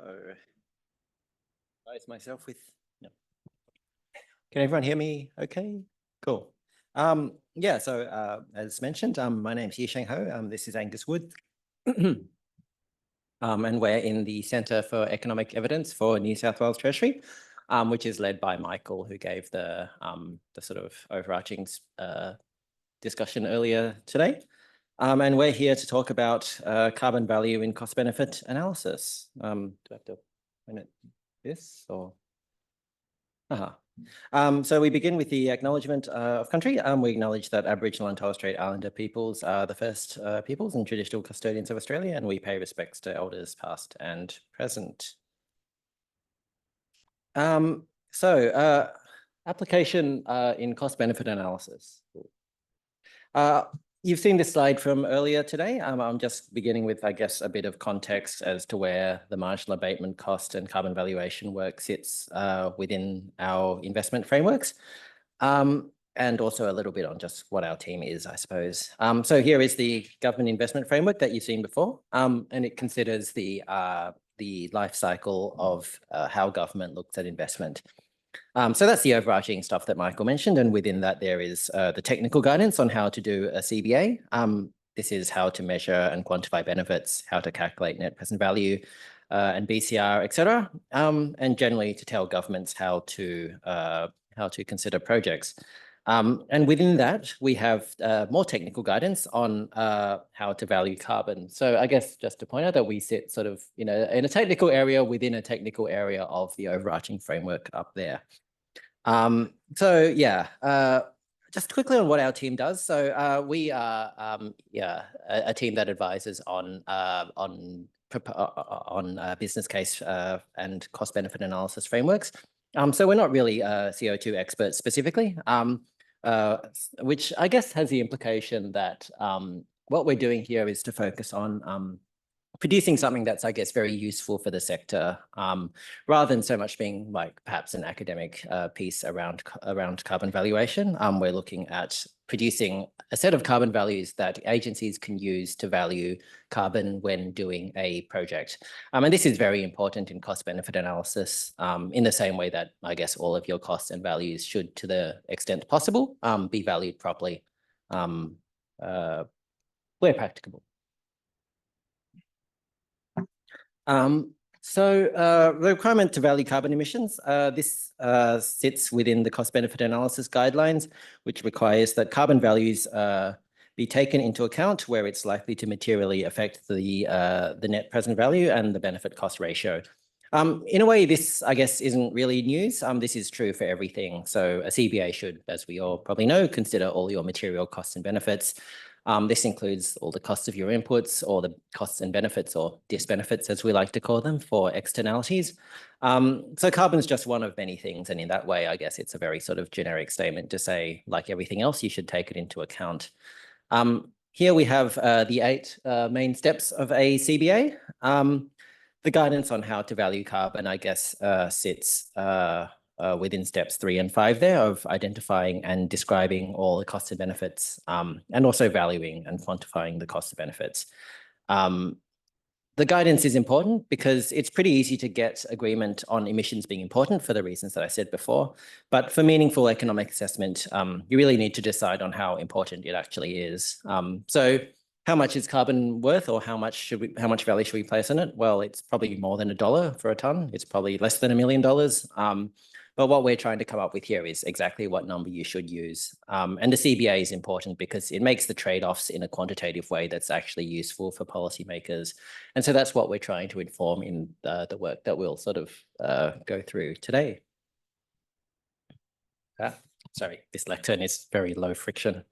Advise myself with, no. Can everyone hear me okay? Cool. Yeah, so as mentioned, my name's Yisheng Ho. This is Angus Wood. And we're in the Centre for Economic Evidence for New South Wales Treasury, which is led by Michael, who gave the sort of overarching discussion earlier today. And we're here to talk about carbon value in cost-benefit analysis. Do I have to point at this or? So we begin with the acknowledgement of country. We acknowledge that Aboriginal and Torres Strait Islander peoples are the first peoples and traditional custodians of Australia, and we pay respects to elders past and present. Application in cost-benefit analysis. You've seen this slide from earlier today. I'm just beginning with, I guess, a bit of context as to where the marginal abatement cost and carbon valuation work sits within our investment frameworks, and also a little bit on just what our team is, I suppose. So here is the government investment framework that you've seen before, and it considers the life cycle of how government looks at investment. So that's the overarching stuff that Michael mentioned. And within that, there is the technical guidance on how to do a CBA. This is how to measure and quantify benefits, how to calculate net present value and BCR, et cetera. And generally to tell governments how to consider projects. And within that, we have more technical guidance on how to value carbon. So I guess just to point out that we sit sort of, in a technical area within a technical area of the overarching framework up there. So yeah, just quickly on what our team does. So we are a team that advises on business case and cost benefit analysis frameworks. So we're not really CO2 experts specifically, which I guess has the implication that what we're doing here is to focus on producing something that's, I guess, very useful for the sector, rather than so much being like perhaps an academic piece around carbon valuation. We're looking at producing a set of carbon values that agencies can use to value carbon when doing a project. And this is very important in cost-benefit analysis, in the same way that I guess all of your costs and values should, to the extent possible, be valued properly where practicable. So the requirement to value carbon emissions, this sits within the cost-benefit analysis guidelines, which requires that carbon values be taken into account where it's likely to materially affect the net present value and the benefit cost ratio. In a way, this, I guess, isn't really news. This is true for everything. So a CBA should, as we all probably know, consider all your material costs and benefits. This includes all the costs of your inputs, or the costs and benefits, or disbenefits, as we like to call them, for externalities. So carbon is just one of many things. And in that way, I guess it's a very sort of generic statement to say, like everything else, you should take it into account. Here we have the 8 main steps of a CBA. The guidance on how to value carbon, I guess, sits within steps 3 and 5 there, of identifying and describing all the costs and benefits, and also valuing and quantifying the costs and benefits. The guidance is important because it's pretty easy to get agreement on emissions being important for the reasons that I said before. But for meaningful economic assessment, you really need to decide on how important it actually is. So how much is carbon worth, or how much value should we place on it? Well, it's probably more than $1 for a ton. It's probably less than $1 million. But what we're trying to come up with here is exactly what number you should use. And the CBA is important because it makes the trade-offs in a quantitative way that's actually useful for policymakers. And so that's what we're trying to inform in the work that we'll sort of go through today. Sorry, this lectern is very low friction.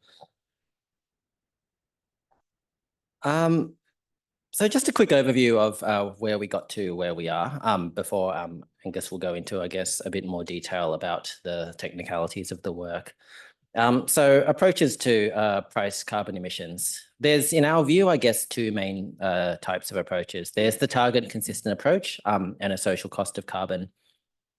So just a quick overview of where we got to where we are before Angus will go into, I guess, a bit more detail about the technicalities of the work. So approaches to price carbon emissions. There's, in our view, I guess, 2 main types of approaches. There's the target consistent approach and a social cost of carbon.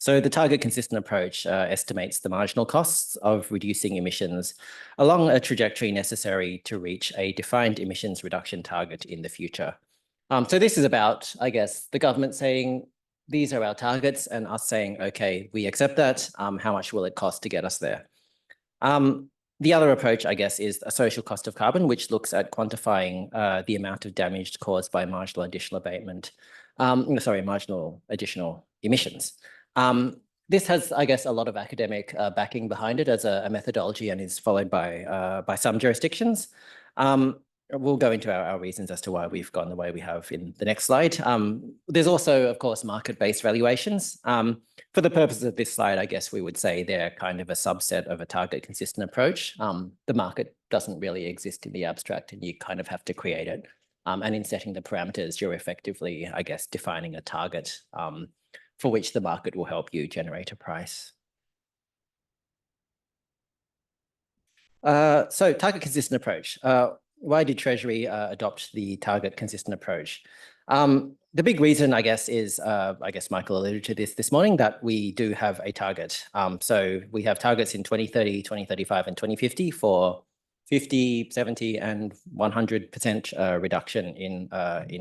So the target consistent approach estimates the marginal costs of reducing emissions along a trajectory necessary to reach a defined emissions reduction target in the future. So this is about, I guess, the government saying, these are our targets, and us saying, okay, we accept that. How much will it cost to get us there? The other approach, I guess, is a social cost of carbon, which looks at quantifying the amount of damage caused by marginal additional abatement. Marginal additional emissions. This has, I guess, a lot of academic backing behind it as a methodology and is followed by some jurisdictions. We'll go into our reasons as to why we've gone the way we have in the next slide. There's also, of course, market-based valuations. For the purposes of this slide, I guess we would say they're kind of a subset of a target consistent approach. The market doesn't really exist in the abstract, and you kind of have to create it. And in setting the parameters, you're effectively, I guess, defining a target for which the market will help you generate a price. So target consistent approach. Why did Treasury adopt the target consistent approach? The big reason, I guess, is, I guess Michael alluded to this morning, that we do have a target. So we have targets in 2030, 2035, and 2050 for 50, 70, and 100% reduction in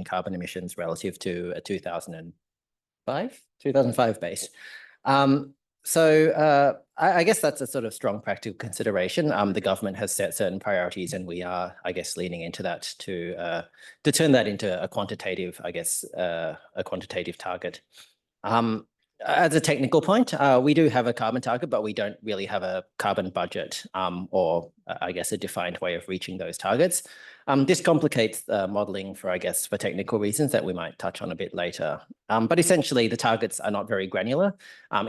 carbon emissions relative to a 2005 base. So I guess that's a sort of strong practical consideration. The government has set certain priorities, and we are, I guess, leaning into that to turn that into a quantitative, I guess, a quantitative target. As a technical point, we do have a carbon target, but we don't really have a carbon budget or, I guess, a defined way of reaching those targets. This complicates modeling for, I guess, for technical reasons that we might touch on a bit later. But essentially, the targets are not very granular.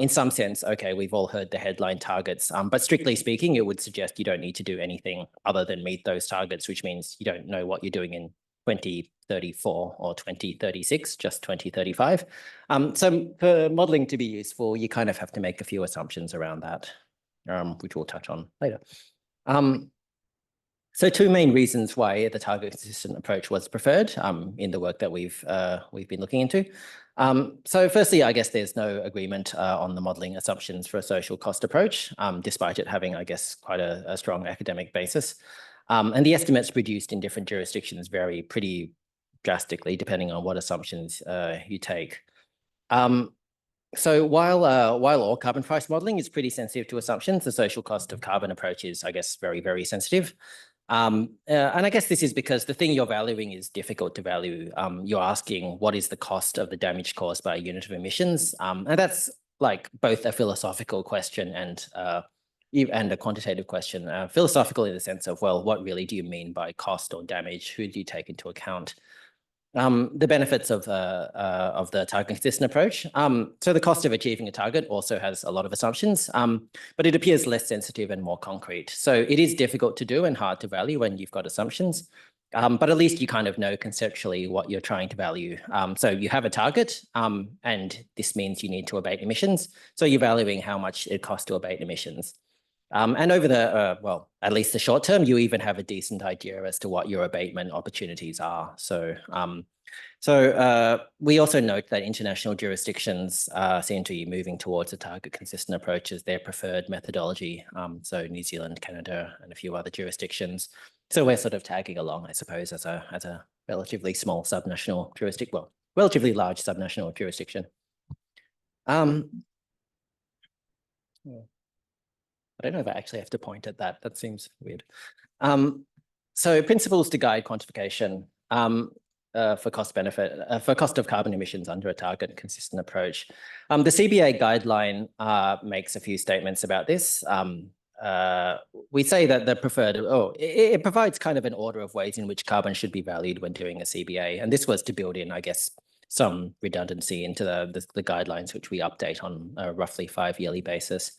In some sense, okay, we've all heard the headline targets, but strictly speaking, it would suggest you don't need to do anything other than meet those targets, which means you don't know what you're doing in 2034 or 2036, just 2035. So for modeling to be useful, you kind of have to make a few assumptions around that, which we'll touch on later. So two main reasons why the target consistent approach was preferred in the work that we've been looking into. So firstly, I guess there's no agreement on the modeling assumptions for a social cost approach, despite it having, I guess, quite a strong academic basis. And the estimates produced in different jurisdictions vary pretty drastically depending on what assumptions you take. So while all carbon price modeling is pretty sensitive to assumptions, the social cost of carbon approach is, I guess, very, very sensitive. And I guess this is because the thing you're valuing is difficult to value. You're asking what is the cost of the damage caused by a unit of emissions? And that's like both a philosophical question and a quantitative question. Philosophical in the sense of, well, what really do you mean by cost or damage? Who do you take into account? The benefits of the target consistent approach. So the cost of achieving a target also has a lot of assumptions, but it appears less sensitive and more concrete. So it is difficult to do and hard to value when you've got assumptions, but at least you kind of know conceptually what you're trying to value. So you have a target, and this means you need to abate emissions. So you're valuing how much it costs to abate emissions. And over the, well, at least the short term, you even have a decent idea as to what your abatement opportunities are. So, we also note that international jurisdictions seem to be moving towards a target consistent approach as their preferred methodology. So New Zealand, Canada, and a few other jurisdictions. So we're sort of tagging along, I suppose, as a relatively small subnational jurisdiction, well, relatively large subnational jurisdiction. I don't know if I actually have to point at that. That seems weird. So principles to guide quantification for cost of carbon emissions under a target consistent approach. The CBA guideline makes a few statements about this. We say that the preferred, it provides kind of an order of ways in which carbon should be valued when doing a CBA. And this was to build in, I guess, some redundancy into the guidelines, which we update on a roughly 5-yearly basis.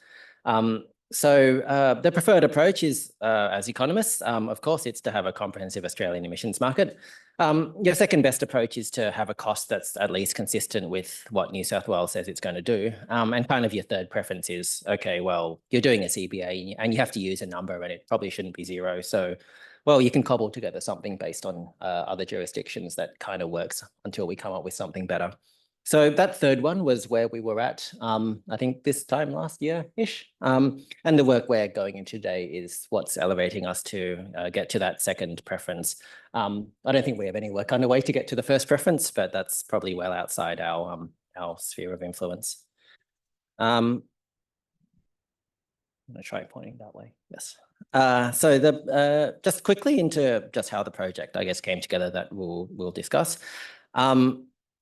So the preferred approach is, as economists, of course, it's to have a comprehensive Australian emissions market. Your second best approach is to have a cost that's at least consistent with what New South Wales says it's going to do. And kind of your third preference is, okay, well, you're doing a CBA and you have to use a number and it probably shouldn't be zero. So, well, you can cobble together something based on other jurisdictions that kind of works until we come up with something better. So that third one was where we were at, I think this time last year-ish. And the work we're going into today is what's elevating us to get to that second preference. I don't think we have any work underway to get to the first preference, but that's probably well outside our our sphere of influence. I'm going to try pointing that way. Yes. So just quickly into just how the project, I guess, came together that we'll discuss.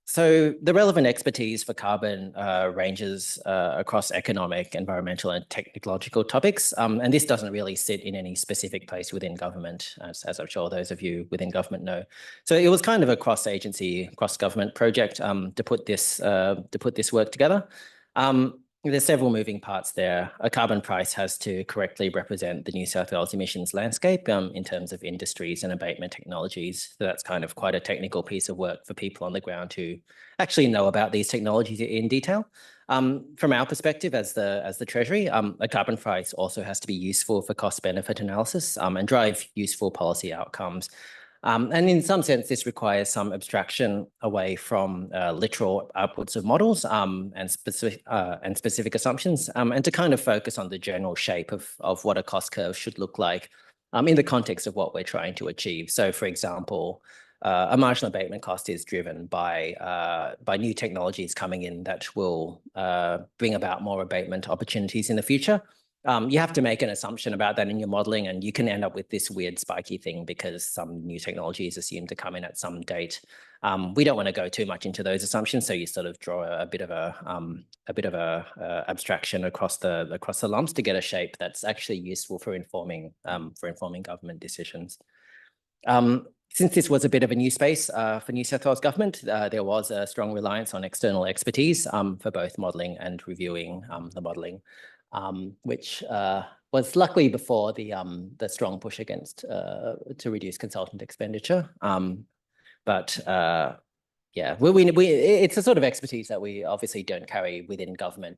So the relevant expertise for carbon ranges across economic, environmental, and technological topics. And this doesn't really sit in any specific place within government, as I'm sure those of you within government know. So it was kind of a cross-agency, cross-government project to put this work together. There's several moving parts there. A carbon price has to correctly represent the New South Wales emissions landscape in terms of industries and abatement technologies. So that's kind of quite a technical piece of work for people on the ground who actually know about these technologies in detail. From our perspective as the Treasury, a carbon price also has to be useful for cost-benefit analysis and drive useful policy outcomes. And in some sense, this requires some abstraction away from literal outputs of models and specific assumptions, and to kind of focus on the general shape of what a cost curve should look like in the context of what we're trying to achieve. So, for example, a marginal abatement cost is driven by new technologies coming in that will bring about more abatement opportunities in the future. You have to make an assumption about that in your modeling, and you can end up with this weird spiky thing because some new technology is assumed to come in at some date. We don't want to go too much into those assumptions, so you sort of draw a bit of a abstraction across the lumps to get a shape that's actually useful for informing government decisions. Since this was a bit of a new space for New South Wales government, there was a strong reliance on external expertise for both modelling and reviewing the modelling. Which was luckily before the strong push against to reduce consultant expenditure. But yeah, it's a sort of expertise that we obviously don't carry within government,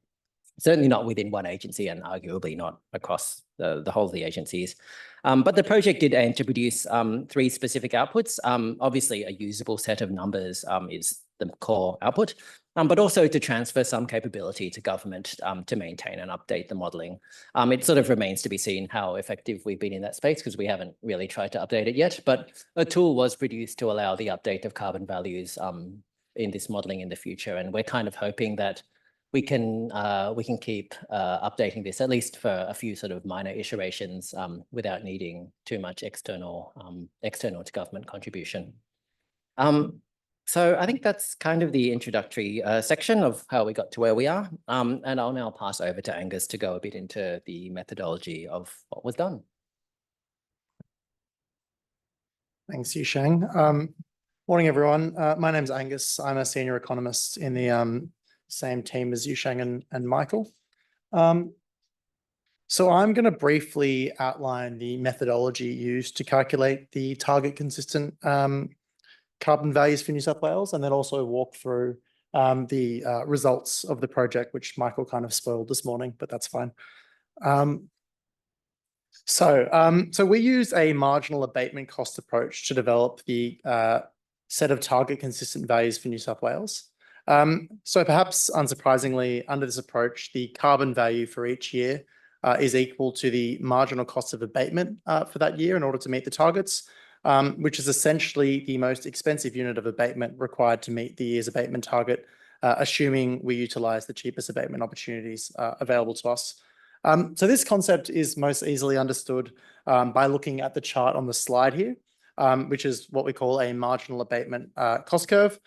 certainly not within one agency and arguably not across the whole of the agencies. But the project did aim to produce 3 specific outputs. Obviously, a usable set of numbers is the core output, but also to transfer some capability to government to maintain and update the modelling. It sort of remains to be seen how effective we've been in that space because we haven't really tried to update it yet, but a tool was produced to allow the update of carbon values in this modelling in the future. And we're kind of hoping that we can keep updating this at least for a few sort of minor iterations without needing too much external to government contribution. So I think that's kind of the introductory section of how we got to where we are. And I'll now pass over to Angus to go a bit into the methodology of what was done. Thanks, Yisheng. Morning, everyone. My name's Angus. I'm a senior economist in the same team as Yisheng and Michael. So I'm going to briefly outline the methodology used to calculate the target consistent carbon values for New South Wales, and then also walk through the results of the project, which Michael kind of spoiled this morning, but that's fine. So we use a marginal abatement cost approach to develop the set of target consistent values for New South Wales. So perhaps unsurprisingly, under this approach, the carbon value for each year is equal to the marginal cost of abatement for that year in order to meet the targets, which is essentially the most expensive unit of abatement required to meet the year's abatement target, assuming we utilise the cheapest abatement opportunities available to us. So this concept is most easily understood by looking at the chart on the slide here, which is what we call a marginal abatement cost curve,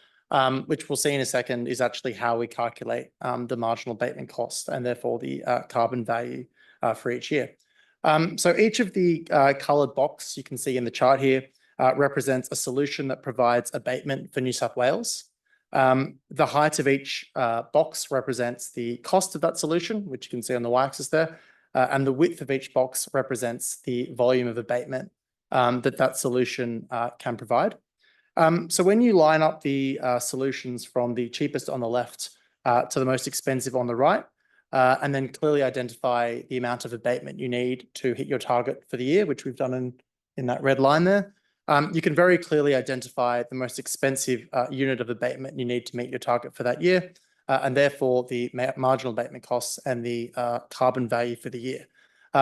which we'll see in a second is actually how we calculate the marginal abatement cost and therefore the carbon value for each year. So each of the coloured box you can see in the chart here represents a solution that provides abatement for New South Wales. The height of each box represents the cost of that solution, which you can see on the y-axis there, and the width of each box represents the volume of abatement that solution can provide. So when you line up the solutions from the cheapest on the left to the most expensive on the right, and then clearly identify the amount of abatement you need to hit your target for the year, which we've done in that red line there, you can very clearly identify the most expensive unit of abatement you need to meet your target for that year, and therefore the marginal abatement costs and the carbon value for the year.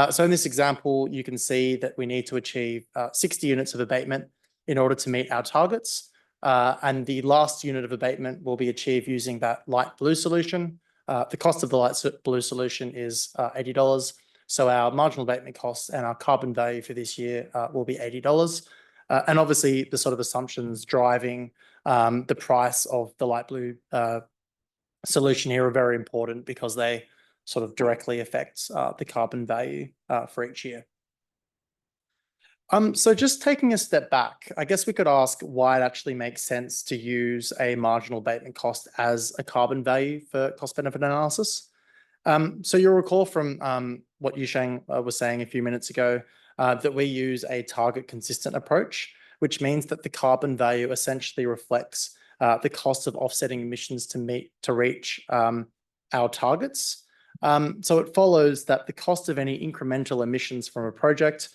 So in this example, you can see that we need to achieve 60 units of abatement in order to meet our targets. and the last unit of abatement will be achieved using that light blue solution. The cost of the light blue solution is $80. So our marginal abatement costs and our carbon value for this year will be $80. And obviously the sort of assumptions driving the price of the light blue solution here are very important because they sort of directly affect the carbon value for each year. So just taking a step back, I guess we could ask why it actually makes sense to use a marginal abatement cost as a carbon value for cost benefit analysis. So you'll recall from what Yisheng was saying a few minutes ago that we use a target consistent approach, which means that the carbon value essentially reflects the cost of offsetting emissions to reach our targets. So it follows that the cost of any incremental emissions from a project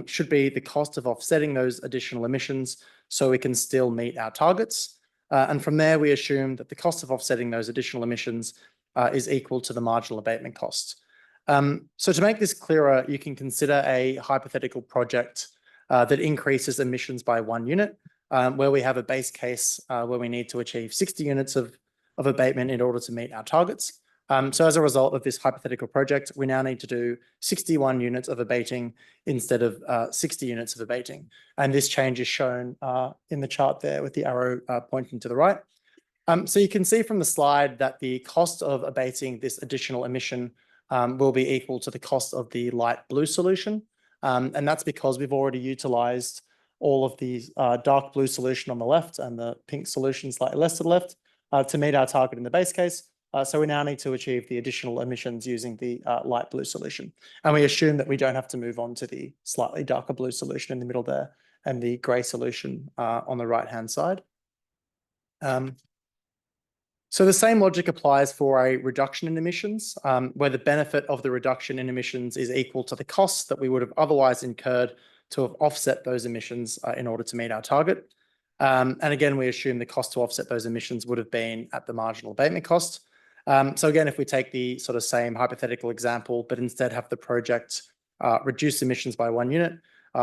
should be the cost of offsetting those additional emissions so we can still meet our targets. And from there, we assume that the cost of offsetting those additional emissions is equal to the marginal abatement cost. So to make this clearer, you can consider a hypothetical project that increases emissions by 1 unit, where we have a base case where we need to achieve 60 units of abatement in order to meet our targets. So as a result of this hypothetical project, we now need to do 61 units of abating instead of 60 units of abating. And this change is shown in the chart there with the arrow pointing to the right. So you can see from the slide that the cost of abating this additional emission will be equal to the cost of the light blue solution. And that's because we've already utilized all of the dark blue solution on the left and the pink solution slightly less to the left to meet our target in the base case. So we now need to achieve the additional emissions using the light blue solution. And we assume that we don't have to move on to the slightly darker blue solution in the middle there and the gray solution on the right-hand side. So the same logic applies for a reduction in emissions, where the benefit of the reduction in emissions is equal to the costs that we would have otherwise incurred to have offset those emissions in order to meet our target. And again, we assume the cost to offset those emissions would have been at the marginal abatement cost. So again, if we take the sort of same hypothetical example, but instead have the project reduce emissions by 1 unit,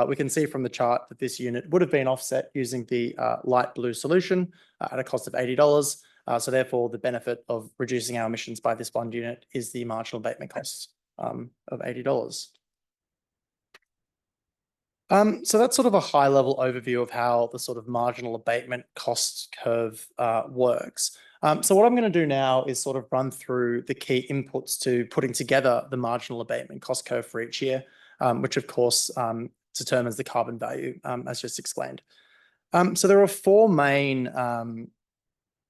we can see from the chart that this unit would have been offset using the light blue solution at a cost of $80. So therefore, the benefit of reducing our emissions by this 1 unit is the marginal abatement cost of $80. So that's sort of a high level overview of how the sort of marginal abatement cost curve works. So what I'm going to do now is sort of run through the key inputs to putting together the marginal abatement cost curve for each year, which of course determines the carbon value, as just explained. So there are 4 main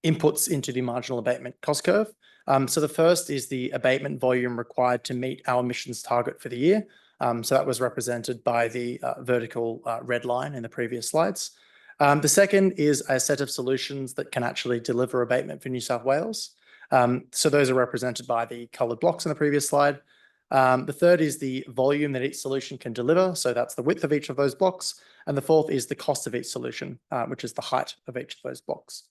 inputs into the marginal abatement cost curve. So the first is the abatement volume required to meet our emissions target for the year. So that was represented by the vertical red line in the previous slides. The second is a set of solutions that can actually deliver abatement for New South Wales. So those are represented by the coloured blocks in the previous slide. The third is the volume that each solution can deliver. So that's the width of each of those blocks. And the fourth is the cost of each solution, which is the height of each of those blocks.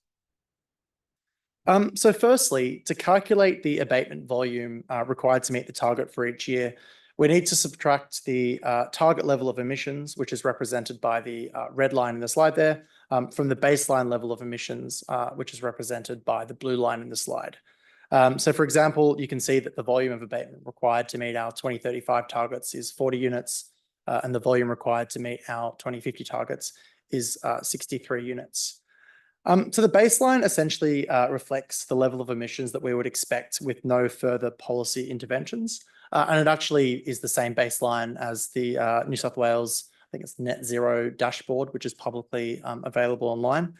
So firstly, to calculate the abatement volume required to meet the target for each year, we need to subtract the target level of emissions, which is represented by the red line in the slide there, from the baseline level of emissions, which is represented by the blue line in the slide. So for example, you can see that the volume of abatement required to meet our 2035 targets is 40 units, and the volume required to meet our 2050 targets is 63 units. So the baseline essentially reflects the level of emissions that we would expect with no further policy interventions. And it actually is the same baseline as the New South Wales, I think it's net zero dashboard, which is publicly available online.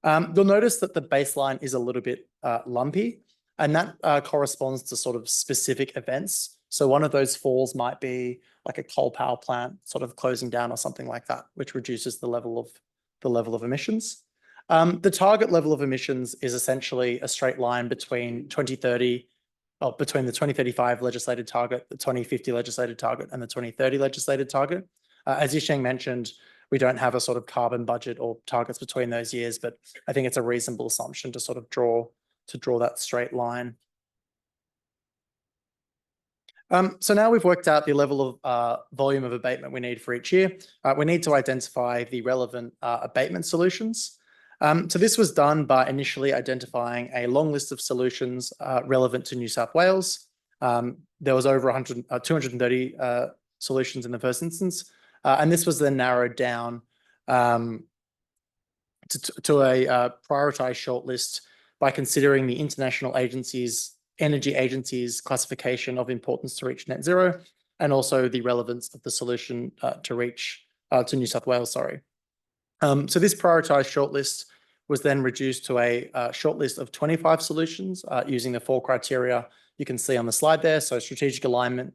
You'll notice that the baseline is a little bit lumpy, and that corresponds to sort of specific events. So one of those falls might be like a coal power plant sort of closing down or something like that, which reduces the level of emissions. The target level of emissions is essentially a straight line between between the 2035 legislated target, the 2050 legislated target, and the 2030 legislated target. As Yisheng mentioned, we don't have a sort of carbon budget or targets between those years, but I think it's a reasonable assumption to sort of draw that straight line. So now we've worked out the level of volume of abatement we need for each year. We need to identify the relevant abatement solutions. So this was done by initially identifying a long list of solutions relevant to New South Wales. There was over 230 solutions in the first instance, and this was then narrowed down to a prioritized shortlist by considering the international energy agencies' classification of importance to reach net zero, and also the relevance of the solution to New South Wales, sorry. So this prioritized shortlist was then reduced to a shortlist of 25 solutions using the 4 criteria you can see on the slide there. So strategic alignment,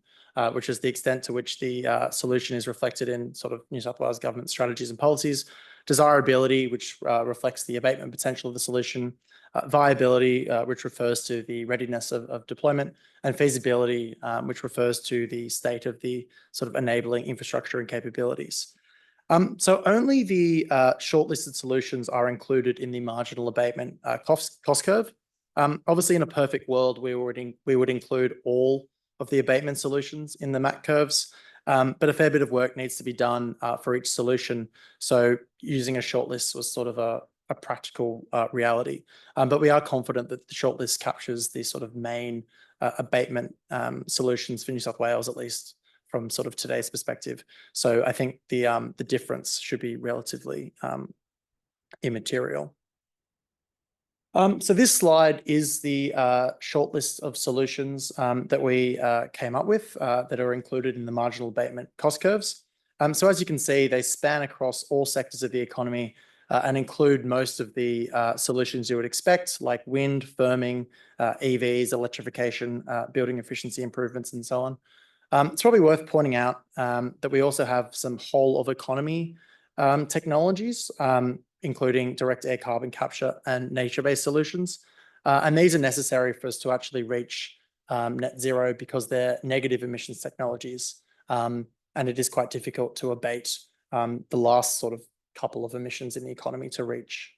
which is the extent to which the solution is reflected in sort of New South Wales government strategies and policies. Desirability, which reflects the abatement potential of the solution. Viability, which refers to the readiness of deployment. And feasibility, which refers to the state of the sort of enabling infrastructure and capabilities. So only the shortlisted solutions are included in the marginal abatement cost curve. Obviously, in a perfect world, we would include all of the abatement solutions in the MAC curves, but a fair bit of work needs to be done for each solution. So using a shortlist was sort of a practical reality. But we are confident that the shortlist captures the sort of main abatement solutions for New South Wales, at least from sort of today's perspective. So I think the difference should be relatively immaterial. So this slide is the shortlist of solutions that we came up with that are included in the marginal abatement cost curves. So as you can see, they span across all sectors of the economy and include most of the solutions you would expect, like wind, firming, EVs, electrification, building efficiency improvements, and so on. It's probably worth pointing out that we also have some whole of economy technologies, including direct air carbon capture and nature-based solutions. And these are necessary for us to actually reach net zero because they're negative emissions technologies. And it is quite difficult to abate the last sort of couple of emissions in the economy to reach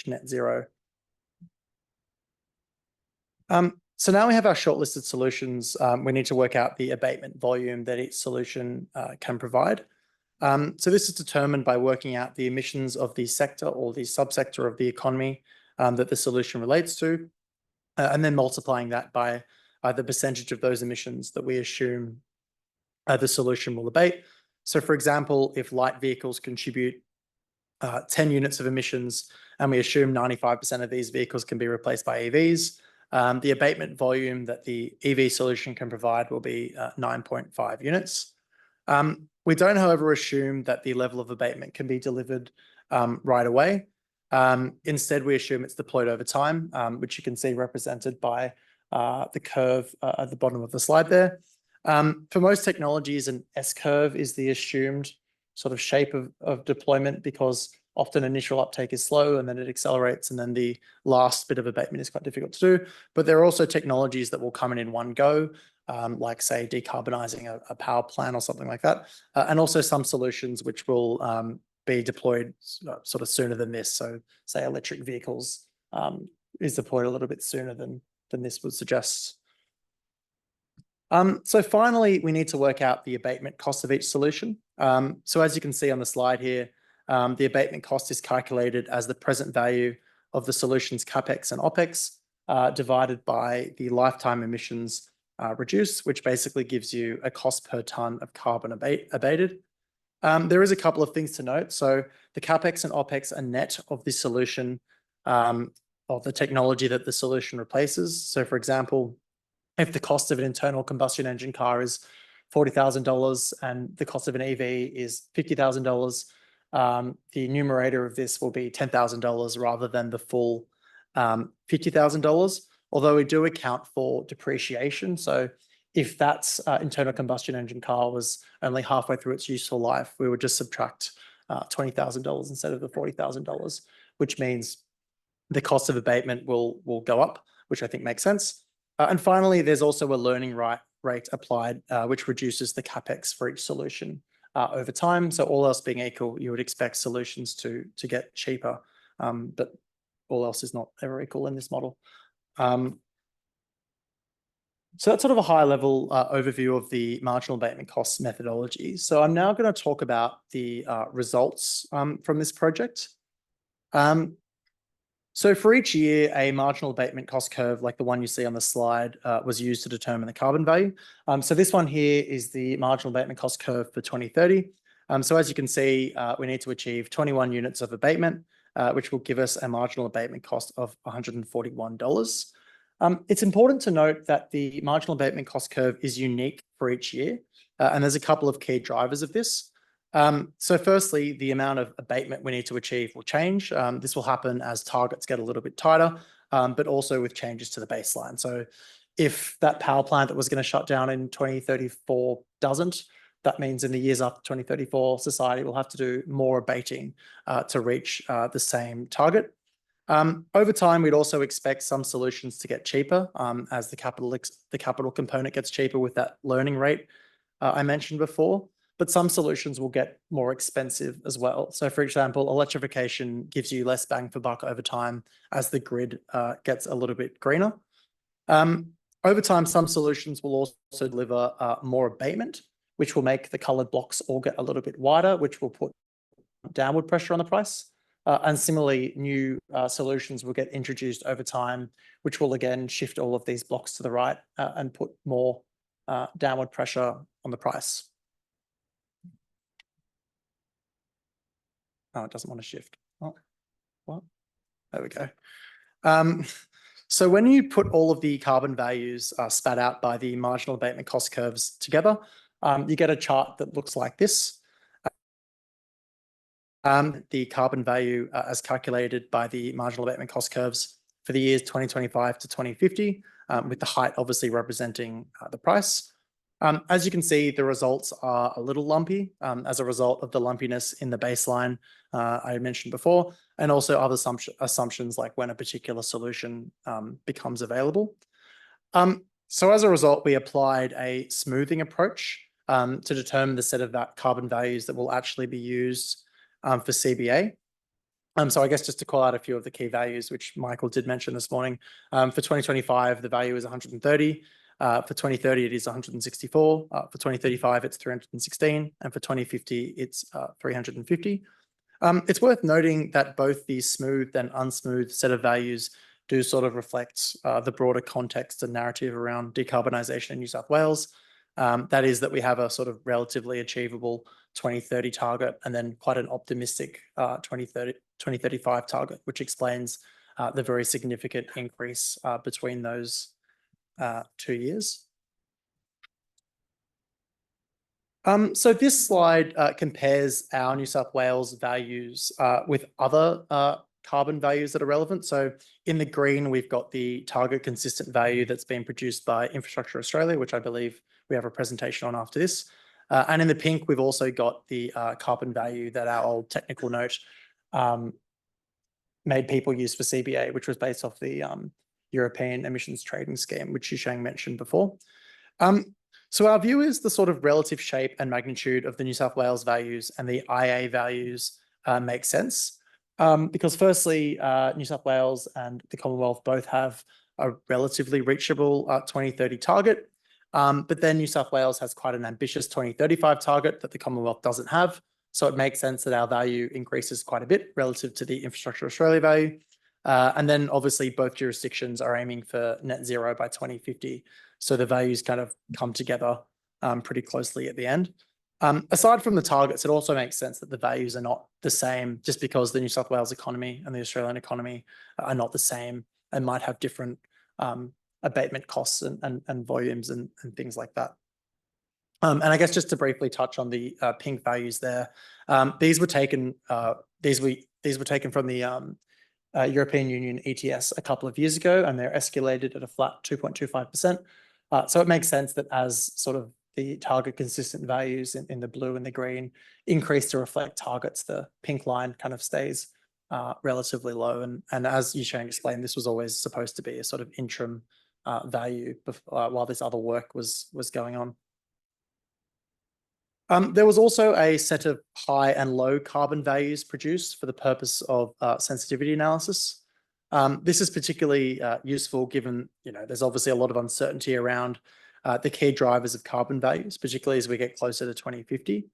net zero. So now we have our shortlisted solutions. We need to work out the abatement volume that each solution can provide. So this is determined by working out the emissions of the sector or the subsector of the economy that the solution relates to, and then multiplying that by the percentage of those emissions that we assume the solution will abate. So for example, if light vehicles contribute 10 units of emissions, and we assume 95% of these vehicles can be replaced by EVs, the abatement volume that the EV solution can provide will be 9.5 units. We don't, however, assume that the level of abatement can be delivered right away. Instead, we assume it's deployed over time, which you can see represented by the curve at the bottom of the slide there. For most technologies, an S-curve is the assumed sort of shape of deployment because often initial uptake is slow and then it accelerates, and then the last bit of abatement is quite difficult to do. But there are also technologies that will come in one go, like say decarbonizing a power plant or something like that. And also some solutions which will be deployed sort of sooner than this. So say electric vehicles is deployed a little bit sooner than this would suggest. So finally, we need to work out the abatement cost of each solution. So as you can see on the slide here, the abatement cost is calculated as the present value of the solution's CapEx and OpEx divided by the lifetime emissions reduced, which basically gives you a cost per ton of carbon abated. There is a couple of things to note. So the CapEx and OpEx are net of the solution of the technology that the solution replaces. So for example, if the cost of an internal combustion engine car is $40,000 and the cost of an EV is $50,000, the numerator of this will be $10,000 rather than the full $50,000, although we do account for depreciation. So if that internal combustion engine car was only halfway through its useful life, we would just subtract $20,000 instead of the $40,000, which means the cost of abatement will go up, which I think makes sense. And finally, there's also a learning rate applied, which reduces the CapEx for each solution over time. So all else being equal, you would expect solutions to get cheaper, but all else is not ever equal in this model. So that's sort of a high level overview of the marginal abatement cost methodology. So I'm now going to talk about the results from this project. So for each year, a marginal abatement cost curve like the one you see on the slide was used to determine the carbon value. So this one here is the marginal abatement cost curve for 2030. So as you can see, we need to achieve 21 units of abatement, which will give us a marginal abatement cost of $141. It's important to note that the marginal abatement cost curve is unique for each year, and there's a couple of key drivers of this. So firstly, the amount of abatement we need to achieve will change. This will happen as targets get a little bit tighter, but also with changes to the baseline. So if that power plant that was going to shut down in 2034 doesn't, that means in the years after 2034, society will have to do more abating to reach the same target. Over time, we'd also expect some solutions to get cheaper as the capital component gets cheaper with that learning rate I mentioned before. But some solutions will get more expensive as well. So for example, electrification gives you less bang for buck over time as the grid gets a little bit greener. Over time, some solutions will also deliver more abatement, which will make the colored blocks all get a little bit wider, which will put downward pressure on the price. And similarly, new solutions will get introduced over time, which will again shift all of these blocks to the right and put more downward pressure on the price. Oh, it doesn't want to shift. Oh, what? There we go. So when you put all of the carbon values spat out by the marginal abatement cost curves together, you get a chart that looks like this. The carbon value as calculated by the marginal abatement cost curves for the years 2025 to 2050, with the height obviously representing the price. As you can see, the results are a little lumpy as a result of the lumpiness in the baseline I mentioned before, and also other assumptions like when a particular solution becomes available. So as a result, we applied a smoothing approach to determine the set of that carbon values that will actually be used for CBA. So I guess just to call out a few of the key values, which Michael did mention this morning. For 2025, the value is 130. For 2030, it is 164. For 2035, it's 316. And for 2050, it's 350. It's worth noting that both the smooth and unsmooth set of values do sort of reflect the broader context and narrative around decarbonisation in New South Wales. That is that we have a sort of relatively achievable 2030 target and then quite an optimistic 2035 target, which explains the very significant increase between those 2 years. So this slide compares our New South Wales values with other carbon values that are relevant. So in the green, we've got the target consistent value that's been produced by Infrastructure Australia, which I believe we have a presentation on after this. And in the pink, we've also got the carbon value that our old technical note made people use for CBA, which was based off the European Emissions Trading Scheme, which Yisheng mentioned before. So our view is the sort of relative shape and magnitude of the New South Wales values and the IA values make sense. Because firstly, New South Wales and the Commonwealth both have a relatively reachable 2030 target. But then New South Wales has quite an ambitious 2035 target that the Commonwealth doesn't have. So it makes sense that our value increases quite a bit relative to the Infrastructure Australia value. And then obviously both jurisdictions are aiming for net zero by 2050. So the values kind of come together pretty closely at the end. Aside from the targets, it also makes sense that the values are not the same just because the New South Wales economy and the Australian economy are not the same and might have different abatement costs and volumes and things like that. And I guess just to briefly touch on the pink values there, these were taken from the European Union ETS a couple of years ago, and they're escalated at a flat 2.25%. So it makes sense that as sort of the target consistent values in the blue and the green increase to reflect targets, the pink line kind of stays relatively low. And as Yisheng explained, this was always supposed to be a sort of interim value while this other work was going on. There was also a set of high and low carbon values produced for the purpose of sensitivity analysis. This is particularly useful given, there's obviously a lot of uncertainty around the key drivers of carbon values, particularly as we get closer to 2050.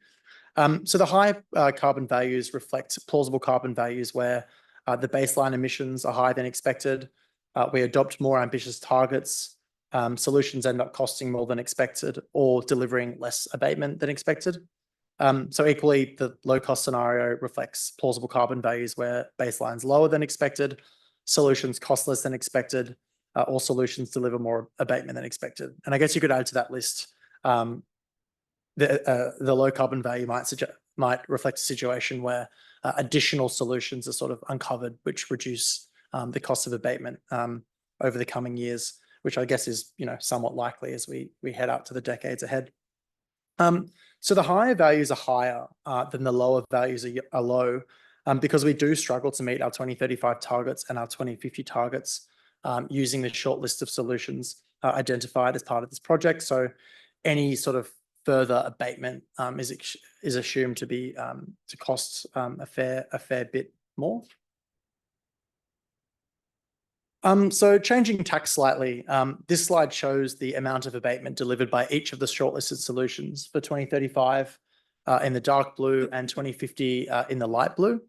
So the high carbon values reflect plausible carbon values where the baseline emissions are higher than expected. We adopt more ambitious targets. Solutions end up costing more than expected or delivering less abatement than expected. So equally, the low-cost scenario reflects plausible carbon values where baseline's lower than expected, solutions cost less than expected, or solutions deliver more abatement than expected. And I guess you could add to that list the low carbon value might reflect a situation where additional solutions are sort of uncovered, which reduce the cost of abatement over the coming years, which I guess is somewhat likely as we head out to the decades ahead. So the higher values are higher than the lower values are low, because we do struggle to meet our 2035 targets and our 2050 targets using the short list of solutions identified as part of this project. So any sort of further abatement is assumed to be to cost a fair bit more. So changing tack slightly, this slide shows the amount of abatement delivered by each of the shortlisted solutions for 2035 in the dark blue and 2050 in the light blue.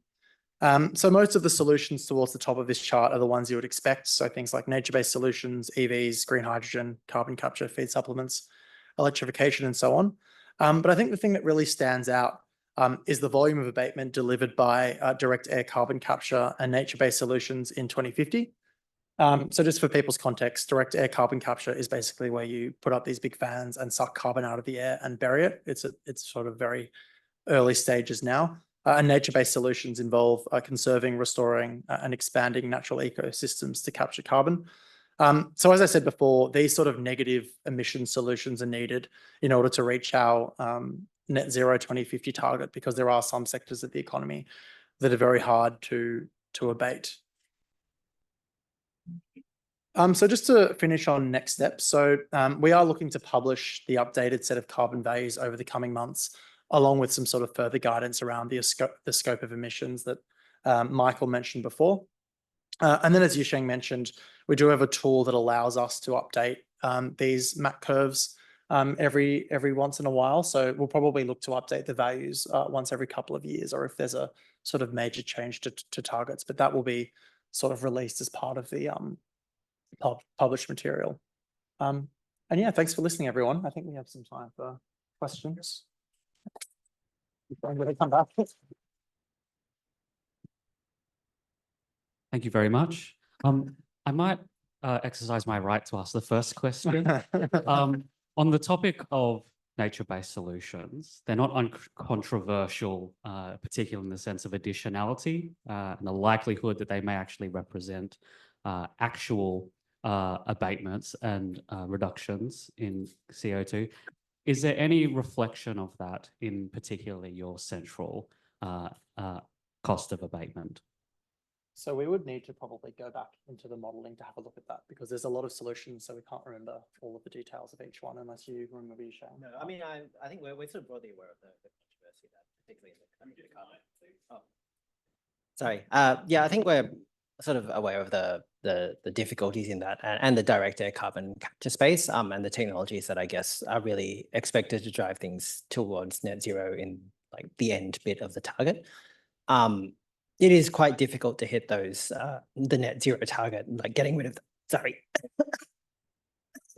So most of the solutions towards the top of this chart are the ones you would expect. So things like nature-based solutions, EVs, green hydrogen, carbon capture, feed supplements, electrification, and so on. But I think the thing that really stands out is the volume of abatement delivered by direct air carbon capture and nature-based solutions in 2050. So just for people's context, direct air carbon capture is basically where you put up these big fans and suck carbon out of the air and bury it. It's sort of very early stages now. And nature-based solutions involve conserving, restoring, and expanding natural ecosystems to capture carbon. So as I said before, these sort of negative emission solutions are needed in order to reach our net zero 2050 target, because there are some sectors of the economy that are very hard to abate. So just to finish on next steps, so we are looking to publish the updated set of carbon values over the coming months, along with some sort of further guidance around the scope of emissions that Michael mentioned before. And then, as Yisheng mentioned, we do have a tool that allows us to update these MAC curves every once in a while. So we'll probably look to update the values once every couple of years, or if there's a sort of major change to targets, but that will be sort of released as part of the published material. And yeah, thanks for listening, everyone. I think we have some time for questions. I'm going to come back. Thank you very much. I might exercise my right to ask the first question. On the topic of nature-based solutions, they're not uncontroversial, particularly in the sense of additionality and the likelihood that they may actually represent actual abatements and reductions in CO2. Is there any reflection of that in particularly your central cost of abatement? So we would need to probably go back into the modelling to have a look at that, because there's a lot of solutions, so we can't remember all of the details of each one unless you remember, Yisheng. No, I mean, I think we're sort of broadly aware of the controversy that, particularly in the carbon. Oh, sorry. Yeah, I think we're sort of aware of the difficulties in that and the direct air carbon capture space and the technologies that I guess are really expected to drive things towards net zero in like the end bit of the target. It is quite difficult to hit those the net zero target, like getting rid of sorry.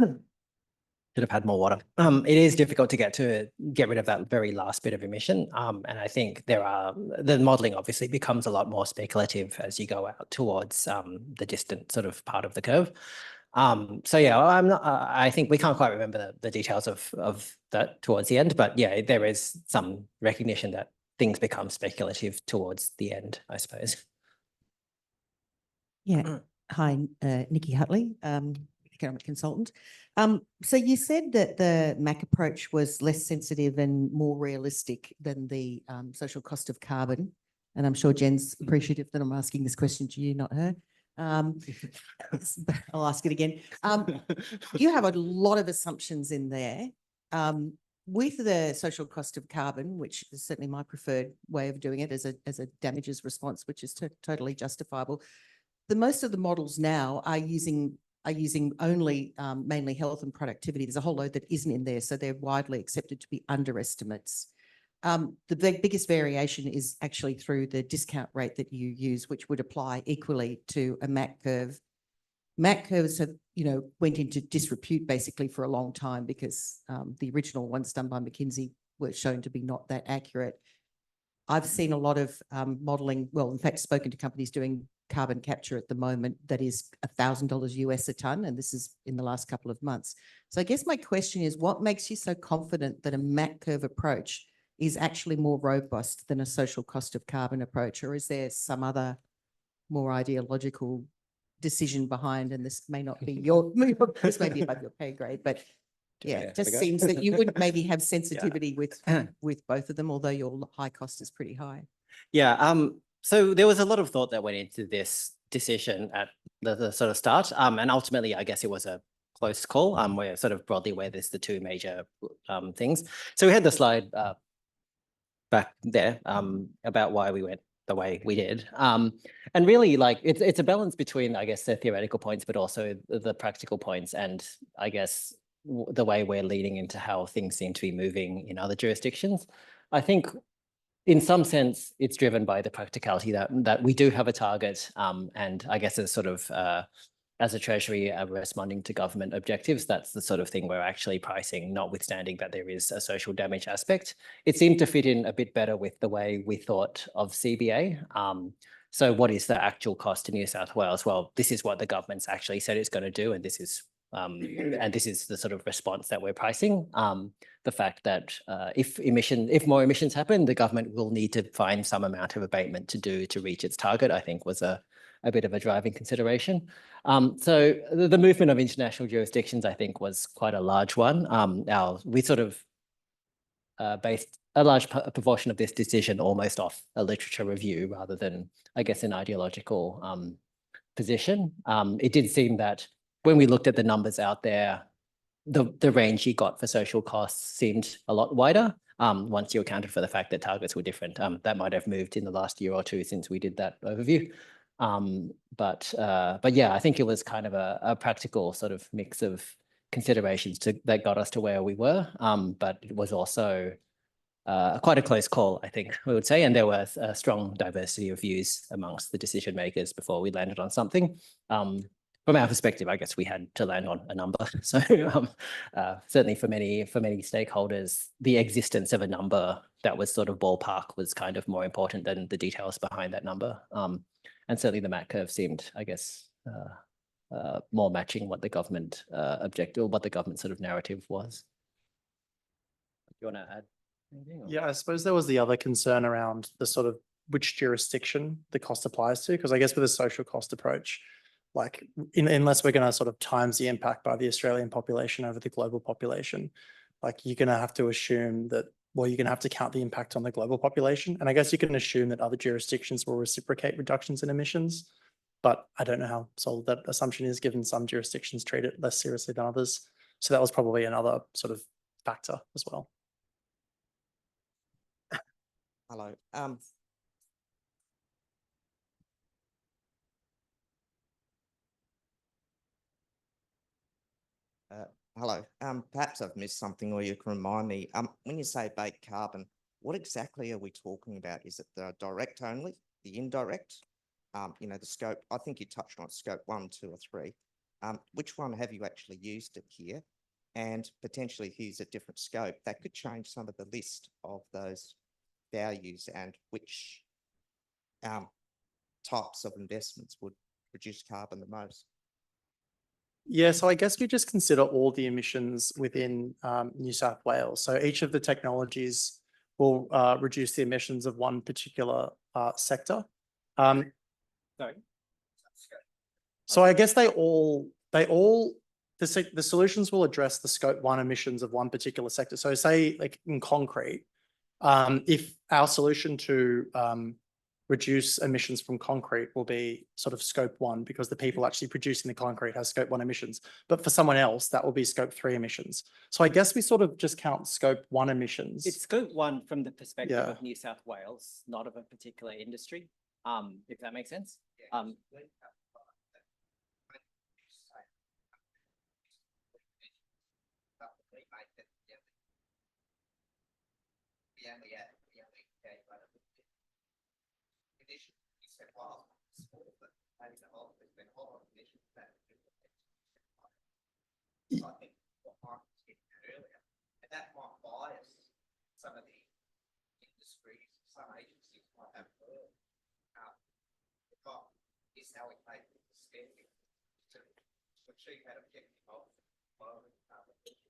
Should have had more water. It is difficult to get rid of that very last bit of emission. And I think the modelling obviously becomes a lot more speculative as you go out towards the distant sort of part of the curve. So yeah, I think we can't quite remember the details of that towards the end, but yeah, there is some recognition that things become speculative towards the end, I suppose. Yeah. Hi, Nikki Hutley, economic consultant. So you said that the MAC approach was less sensitive and more realistic than the social cost of carbon. And I'm sure Jen's appreciative that I'm asking this question to you, not her. I'll ask it again. You have a lot of assumptions in there. With the social cost of carbon, which is certainly my preferred way of doing it as a damages response, which is totally justifiable. Most of the models now are using only mainly health and productivity. There's a whole load that isn't in there, so they're widely accepted to be underestimates. The biggest variation is actually through the discount rate that you use, which would apply equally to a MAC curve. MAC curves have, went into disrepute basically for a long time because the original ones done by McKinsey were shown to be not that accurate. I've seen a lot of modelling, well, in fact, spoken to companies doing carbon capture at the moment that is $1,000 US a tonne, and this is in the last couple of months. So I guess my question is, what makes you so confident that a MAC curve approach is actually more robust than a social cost of carbon approach, or is there some other more ideological decision behind? And this may not be this may be above your pay grade, but yeah, it just seems that you would maybe have sensitivity with both of them, although your high cost is pretty high. Yeah. So there was a lot of thought that went into this decision at the sort of start. And ultimately, I guess it was a close call. We're sort of broadly where there's the two major things. So we had the slide back there about why we went the way we did. And really, like, it's a balance between, I guess, the theoretical points, but also the practical points. And I guess the way we're leading into how things seem to be moving in other jurisdictions. I think in some sense, it's driven by the practicality that we do have a target, and I guess as sort of as a Treasury responding to government objectives, that's the sort of thing we're actually pricing, notwithstanding that there is a social damage aspect. It seemed to fit in a bit better with the way we thought of CBA. So what is the actual cost to New South Wales? Well, this is what the government's actually said it's going to do, and this is the sort of response that we're pricing. The fact that if more emissions happen, the government will need to find some amount of abatement to reach its target, I think was a bit of a driving consideration. So the movement of international jurisdictions, I think, was quite a large one. We sort of based a large proportion of this decision almost off a literature review rather than, I guess, an ideological position. It did seem that when we looked at the numbers out there, the range you got for social costs seemed a lot wider once you accounted for the fact that targets were different. That might have moved in the last year or two since we did that overview. But yeah, I think it was kind of a practical sort of mix of considerations that got us to where we were. But it was also quite a close call, I think we would say, and there was a strong diversity of views amongst the decision makers before we landed on something. From our perspective, I guess we had to land on a number. So certainly for many stakeholders, the existence of a number that was sort of ballpark was kind of more important than the details behind that number. And certainly the MAC curve seemed, I guess, more matching what the government objective or what the government sort of narrative was. Do you want to add anything? Yeah, I suppose there was the other concern around the sort of which jurisdiction the cost applies to, because I guess with a social cost approach, like unless we're going to sort of times the impact by the Australian population over the global population, like you're going to have to assume that, well, you're going to have to count the impact on the global population. And I guess you can assume that other jurisdictions will reciprocate reductions in emissions, but I don't know how solid that assumption is given some jurisdictions treat it less seriously than others. So that was probably another sort of factor as well. Hello. Hello. Perhaps I've missed something, or you can remind me. When you say abate carbon, what exactly are we talking about? Is it the direct only, the indirect? The scope. I think you touched on scope 1, 2, or 3. Which one have you actually used it here? And potentially, if you use a different scope, that could change some of the list of those values and which types of investments would reduce carbon the most. Yeah, so I guess we just consider all the emissions within New South Wales. So each of the technologies will reduce the emissions of one particular sector. Sorry. So I guess the solutions will address the scope 1 emissions of one particular sector. So say like in concrete, if our solution to reduce emissions from concrete will be sort of scope 1 because the people actually producing the concrete has scope 1 emissions, but for someone else that will be scope 3 emissions. So I guess we sort of just count scope 1 emissions. It's scope 1 from the perspective of New South Wales, not of a particular industry, if that makes sense. we only gave a little bit. Condition, you said, well, small, but maybe the whole, there's been a whole lot of conditions that. So I think what Mark was getting at earlier, and that might bias some of the industries, some agencies might have heard. Is how we make the spending to achieve that objective of lowering carbon emissions.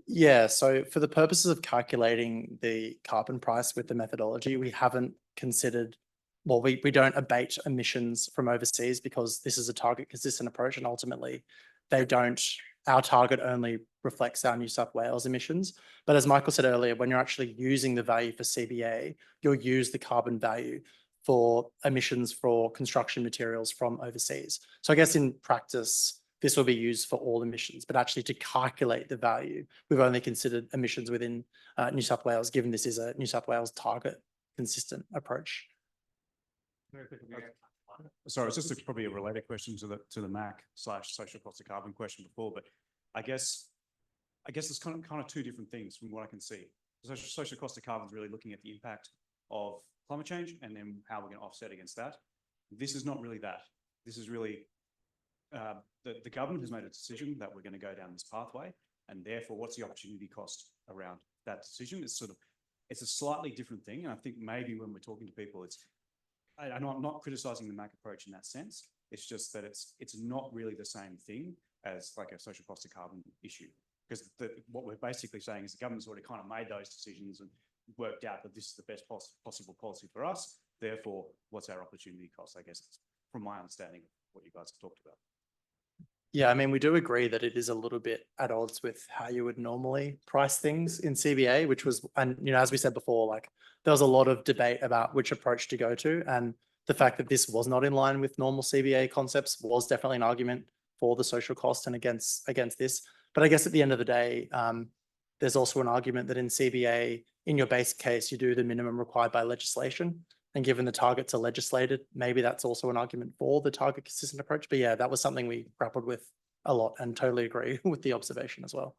Yeah, so for the purposes of calculating the carbon price with the methodology, we haven't considered, well, we don't abate emissions from overseas because this is a target consistent approach, and ultimately they don't, our target only reflects our New South Wales emissions. But as Michael said earlier, when you're actually using the value for CBA, you'll use the carbon value for emissions for construction materials from overseas. So I guess in practice, this will be used for all emissions, but actually to calculate the value, we've only considered emissions within New South Wales, given this is a New South Wales target consistent approach. Sorry, it's just probably a related question to the MAC / social cost of carbon question before, but I guess there's kind of two different things from what I can see. The social cost of carbon is really looking at the impact of climate change and then how we're going to offset against that. This is not really that. This is really the government has made a decision that we're going to go down this pathway, and therefore, what's the opportunity cost around that decision? It's a slightly different thing, and I think maybe when we're talking to people, I'm not criticizing the MAC approach in that sense. It's just that it's not really the same thing as like a social cost of carbon issue, because what we're basically saying is the government's already kind of made those decisions and worked out that this is the best possible policy for us. Therefore, what's our opportunity cost? I guess from my understanding of what you guys have talked about. Yeah, I mean, we do agree that it is a little bit at odds with how you would normally price things in CBA, which was, and as we said before, like there was a lot of debate about which approach to go to, and the fact that this was not in line with normal CBA concepts was definitely an argument for the social cost and against this. But I guess at the end of the day, there's also an argument that in CBA, in your base case, you do the minimum required by legislation. And given the targets are legislated, maybe that's also an argument for the target consistent approach. But yeah, that was something we grappled with a lot and totally agree with the observation as well.